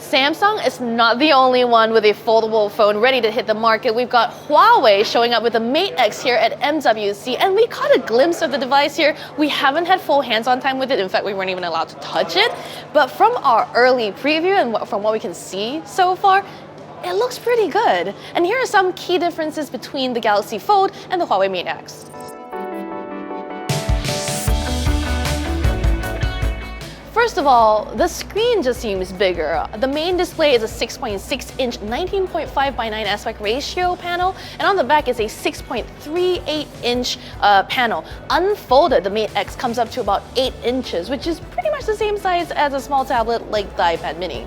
Samsung is not the only one with a foldable phone ready to hit the market. We've got Huawei showing up with the Mate X here at MWC, and we caught a glimpse of the device here. We haven't had full hands-on time with it. In fact, we weren't even allowed to touch it. But from our early preview and from what we can see so far, it looks pretty good. And here are some key differences between the Galaxy Fold and the Huawei Mate X. First of all, the screen just seems bigger. The main display is a 6.6-inch 19.5 by 9 aspect ratio panel, and on the back is a 6.38-inch panel. Unfolded, the Mate X comes up to about 8 inches, which is pretty much the same size as a small tablet like the iPad mini.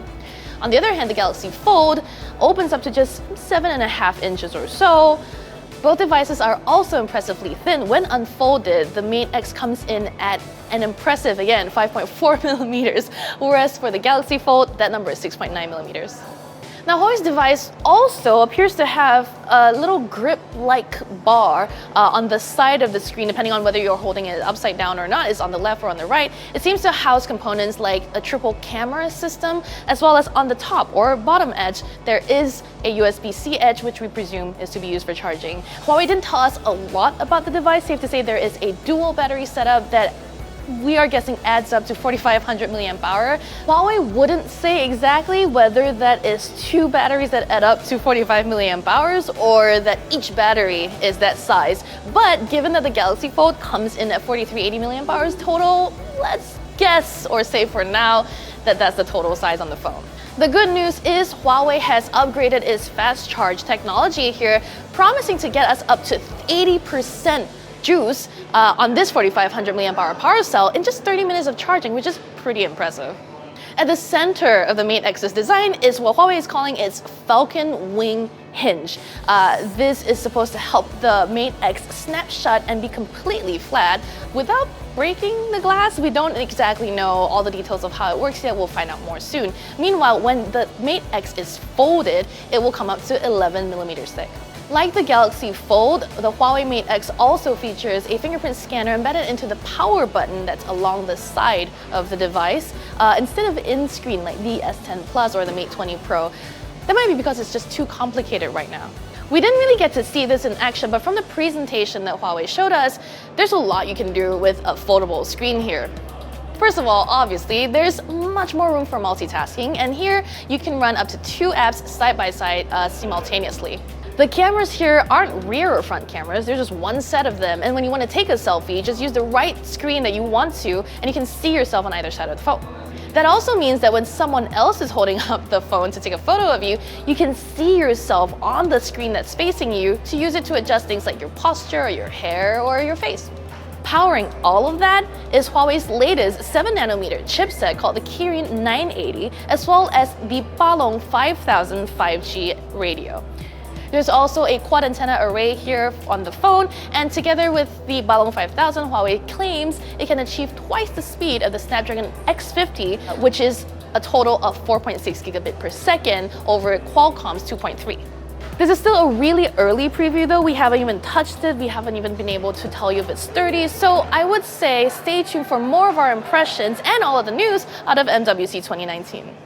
On the other hand, the Galaxy Fold opens up to just 7.5 inches or so. Both devices are also impressively thin. When unfolded, the Mate X comes in at an impressive, again, 5.4 millimeters, whereas for the Galaxy Fold, that number is 6.9 millimeters. Now, Huawei's device also appears to have a little grip-like bar on the side of the screen, depending on whether you're holding it upside down or not, is on the left or on the right. It seems to house components like a triple camera system, as well as on the top or bottom edge, there is a USB-C edge, which we presume is to be used for charging. Huawei didn't tell us a lot about the device. Safe to say there is a dual battery setup that we are guessing adds up to 4,500 milliamp hour. Huawei wouldn't say exactly whether that is two batteries that add up to 45 milliamp hours or that each battery is that size. But given that the Galaxy Fold comes in at 4,380 milliamp hours total, let's guess or say for now that that's the total size on the phone. The good news is Huawei has upgraded its fast charge technology here, promising to get us up to 80% juice on this 4,500 milliamp hour power cell in just 30 minutes of charging, which is pretty impressive. At the center of the Mate X's design is what Huawei is calling its Falcon Wing hinge. This is supposed to help the Mate X snap shut and be completely flat without breaking the glass. We don't exactly know all the details of how it works yet. We'll find out more soon. Meanwhile, when the Mate X is folded, it will come up to 11 millimeters thick. Like the Galaxy Fold, the Huawei Mate X also features a fingerprint scanner embedded into the power button that's along the side of the device, instead of in-screen like the S10 Plus or the Mate 20 Pro. That might be because it's just too complicated right now. We didn't really get to see this in action, but from the presentation that Huawei showed us, there's a lot you can do with a foldable screen here. First of all, obviously, there's much more room for multitasking, and here you can run up to 2 apps side by side simultaneously. The cameras here aren't rear or front cameras, there's just one set of them, and when you want to take a selfie, just use the right screen that you want to, and you can see yourself on either side of the phone. That also means that when someone else is holding up the phone to take a photo of you, you can see yourself on the screen that's facing you to use it to adjust things like your posture, or your hair, or your face. Powering all of that is Huawei's latest 7nm chipset called the Kirin 980, as well as the Balong 5000 5G radio. There's also a quad antenna array here on the phone, and together with the Balong 5000, Huawei claims it can achieve twice the speed of the Snapdragon X50, which is a total of 4.6 gigabit per second over Qualcomm's 2.3. This is still a really early preview though. We haven't even touched it. We haven't even been able to tell you if it's sturdy. So I would say stay tuned for more of our impressions and all of the news out of MWC 2019.